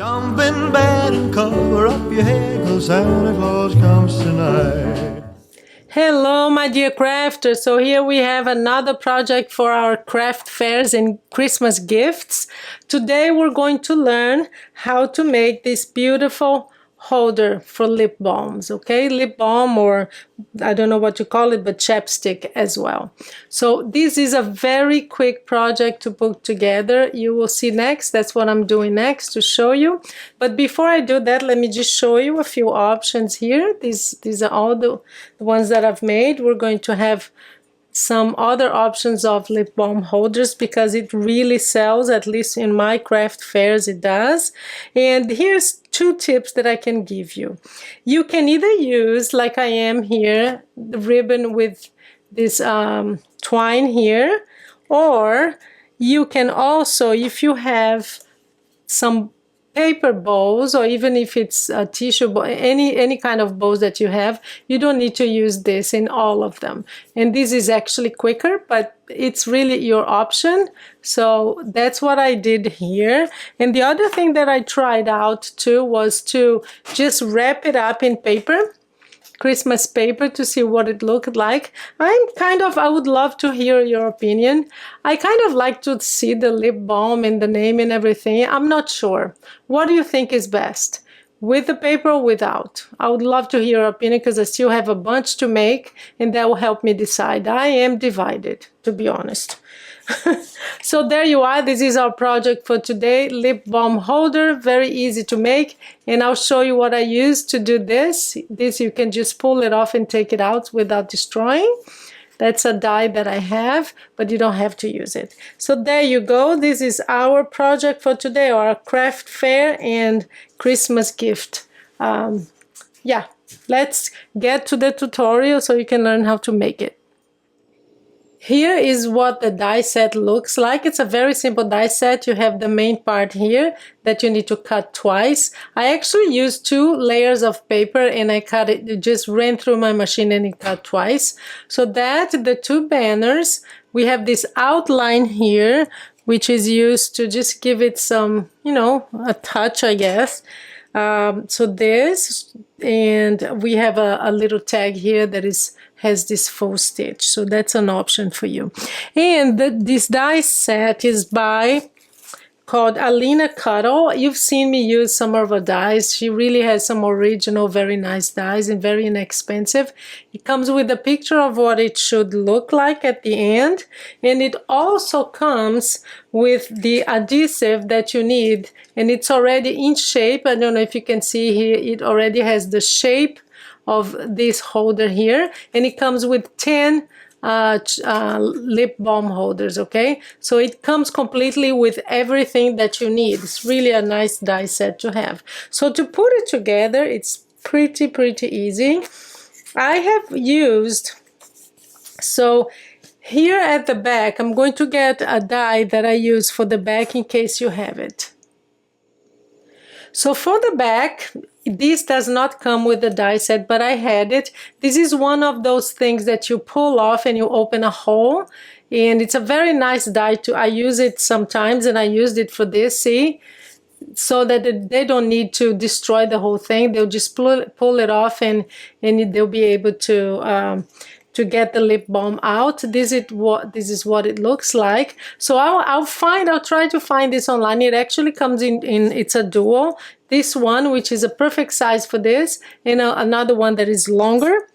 Jump in bed and cover up your head, 'cause Santa Claus comes tonight. Hello, my dear crafters. So here we have another project for our craft fairs and Christmas gifts. Today we're going to learn how to make this beautiful holder for lip balms, okay? Lip balm, or I don't know what you call it, but chapstick as well. So this is a very quick project to put together. You will see next. That's what I'm doing next to show you. But before I do that, let me just show you a few options here. These are all the ones that I've made. We're going to have some other options of lip balm holders because it really sells, at least in my craft fairs it does. And here's two tips that I can give you. You can either use, like I am here, the ribbon with this twine here, or you can also, if you have some paper bows, or even if it's a tissue bow, any kind of bows that you have, you don't need to use this in all of them. And this is actually quicker, but it's really your option. So that's what I did here. And the other thing that I tried out too was to just wrap it up in paper, Christmas paper, to see what it looked like. I would love to hear your opinion. I kind of like to see the lip balm and the name and everything. I'm not sure. What do you think is best? With the paper or without? I would love to hear your opinion because I still have a bunch to make and that will help me decide. I am divided, to be honest. So there you are. This is our project for today. Lip balm holder, very easy to make. And I'll show you what I use to do this. This you can just pull it off and take it out without destroying. That's a die that I have, but you don't have to use it. So there you go. This is our project for today, our craft fair and Christmas gift. Yeah, let's get to the tutorial so you can learn how to make it. Here is what the die set looks like. It's a very simple die set. You have the main part here that you need to cut twice. I actually used 2 layers of paper and I cut it, just ran through my machine and it cut twice. So that the 2 banners, we have this outline here, which is used to just give it some, you know, a touch, I guess. So this, and we have a little tag here that has this full stitch, so that's an option for you. And this die set is called Alina Cuddle. You've seen me use some of her dies. She really has some original, very nice dies and very inexpensive. It comes with a picture of what it should look like at the end, and it also comes with the adhesive that you need, and it's already in shape. I don't know if you can see here, it already has the shape of this holder here, and it comes with 10 lip balm holders, okay? So it comes completely with everything that you need. It's really a nice die set to have. So to put it together, it's pretty easy. I have used, so here at the back, I'm going to get a die that I use for the back in case you have it. So for the back, this does not come with the die set, but I had it. This is one of those things that you pull off and you open a hole, and it's a very nice die too. I use it sometimes, and I used it for this, see? So that they don't need to destroy the whole thing. They'll just pull it off, and they'll be able to get the lip balm out. This is what it looks like. So I'll try to find this online. It actually comes in it's a dual. This one, which is a perfect size for this, and another one that is longer.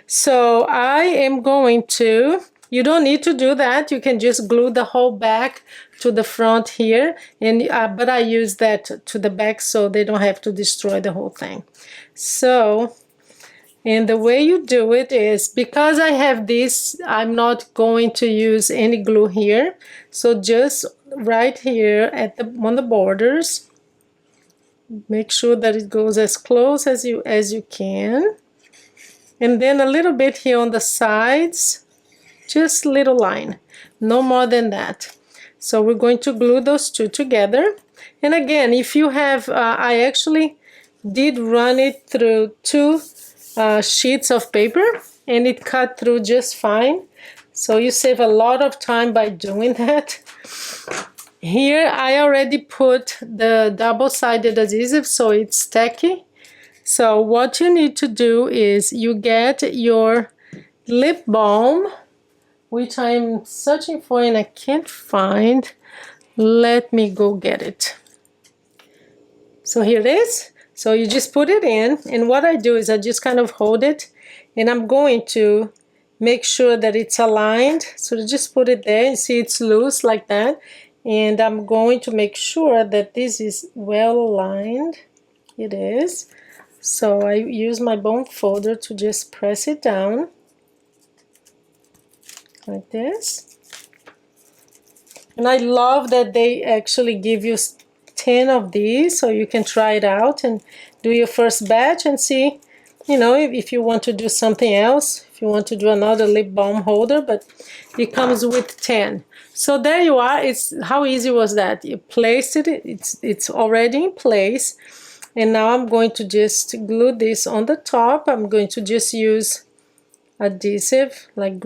So I am going to, you don't need to do that. You can just glue the whole back to the front here, and but I use that to the back so they don't have to destroy the whole thing. So, and the way you do it is, because I have this, I'm not going to use any glue here. So just right here on the borders, make sure that it goes as close as you can. And then a little bit here on the sides, just little line, no more than that. So we're going to glue those 2 together. And again, if you have, I actually did run it through 2 sheets of paper, and it cut through just fine. So you save a lot of time by doing that. Here I already put the double-sided adhesive, so it's tacky. So what you need to do is you get your lip balm, which I'm searching for and I can't find. Let me go get it. So here it is. So you just put it in, and what I do is I just kind of hold it, and I'm going to make sure that it's aligned. So just put it there, and see it's loose like that. And I'm going to make sure that this is well aligned. It is. So I use my bone folder to just press it down like this. And I love that they actually give you 10 of these, so you can try it out and do your first batch and see, you know, if you want to do something else, if you want to do another lip balm holder, but it comes with 10. So there you are. It's how easy was that? You placed it, it's already in place. And now I'm going to just glue this on the top. I'm going to just use adhesive, like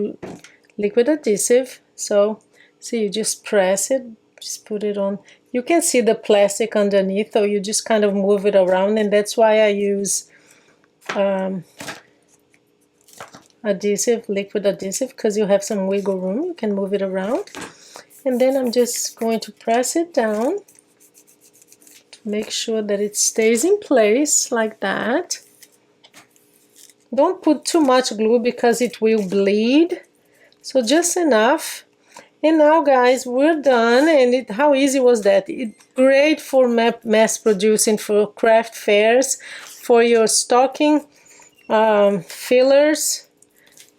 liquid adhesive. So see, you just press it, just put it on. You can see the plastic underneath, or you just kind of move it around, and that's why I use adhesive, liquid adhesive, because you have some wiggle room. You can move it around. And then I'm just going to press it down to make sure that it stays in place like that. Don't put too much glue because it will bleed. So just enough. And now guys, we're done. And how easy was that? It's great for mass producing, for craft fairs, for your stocking fillers,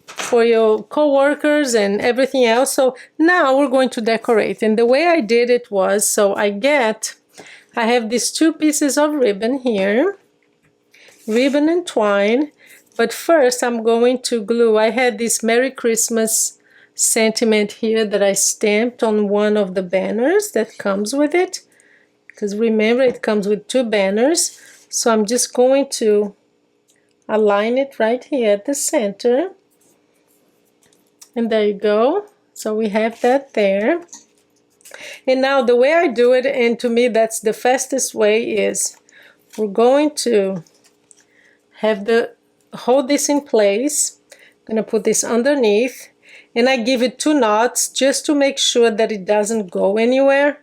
for your co-workers and everything else. So now we're going to decorate. And the way I did it was, so I have these 2 pieces of ribbon here, ribbon and twine. But first I'm going to glue. I had this Merry Christmas sentiment here that I stamped on one of the banners that comes with it, because remember it comes with 2 banners. So I'm just going to align it right here at the center, and there you go. So we have that there. And now the way I do it, and to me that's the fastest way, is we're going to hold this in place. I'm going to put this underneath, and I give it 2 knots just to make sure that it doesn't go anywhere.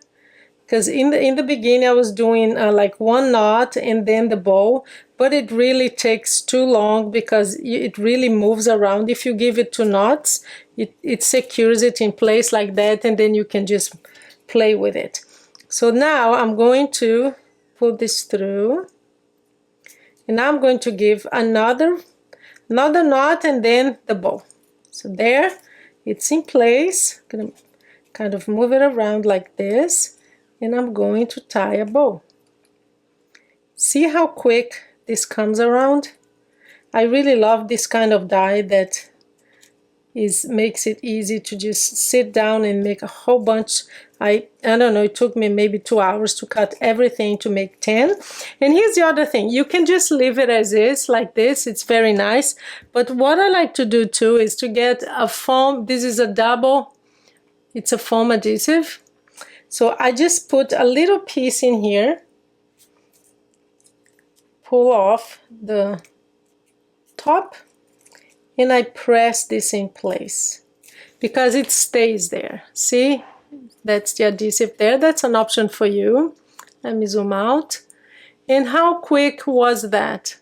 Because in the beginning I was doing like 1 knot and then the bow, but it really takes too long because it really moves around. If you give it 2 knots, it secures it in place like that, and then you can just play with it. So now I'm going to pull this through, and now I'm going to give another knot and then the bow. So there, it's in place. I'm gonna kind of move it around like this, and I'm going to tie a bow. See how quick this comes around? I really love this kind of die that makes it easy to just sit down and make a whole bunch. I don't know, it took me maybe 2 hours to cut everything to make 10. And here's the other thing, you can just leave it as is like this. It's very nice. But what I like to do too is to get a foam. This is it's a foam adhesive. So I just put a little piece in here, pull off the top, and I press this in place because it stays there. See, that's the adhesive there. That's an option for you. Let me zoom out. And how quick was that?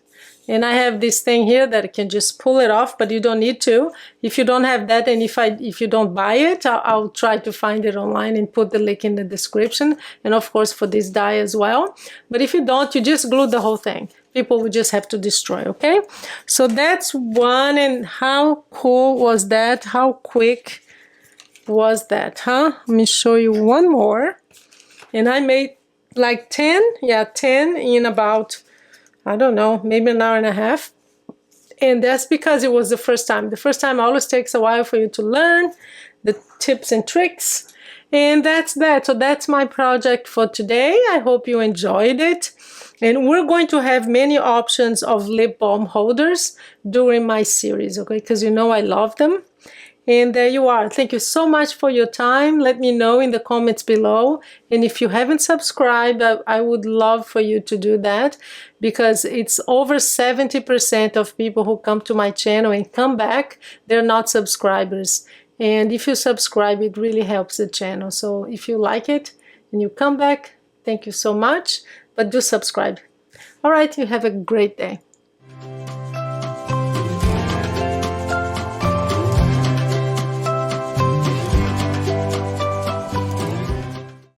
And I have this thing here that I can just pull it off, but you don't need to. If you don't have that, and if you don't buy it, I'll try to find it online and put the link in the description. And of course for this die as well. But if you don't, you just glue the whole thing. People will just have to destroy, okay? So that's one. And how cool was that? How quick was that, huh? Let me show you one more. And I made like 10, yeah, 10 in about, I don't know, maybe an hour and a half. And that's because it was the first time. The first time always takes a while for you to learn the tips and tricks. And that's that. So that's my project for today. I hope you enjoyed it. And we're going to have many options of lip balm holders during my series, okay? Because you know I love them. And there you are. Thank you so much for your time. Let me know in the comments below. And if you haven't subscribed, I would love for you to do that, because it's over 70% of people who come to my channel and come back, they're not subscribers. And if you subscribe, it really helps the channel. So if you like it and you come back, thank you so much. But do subscribe. All right, you have a great day.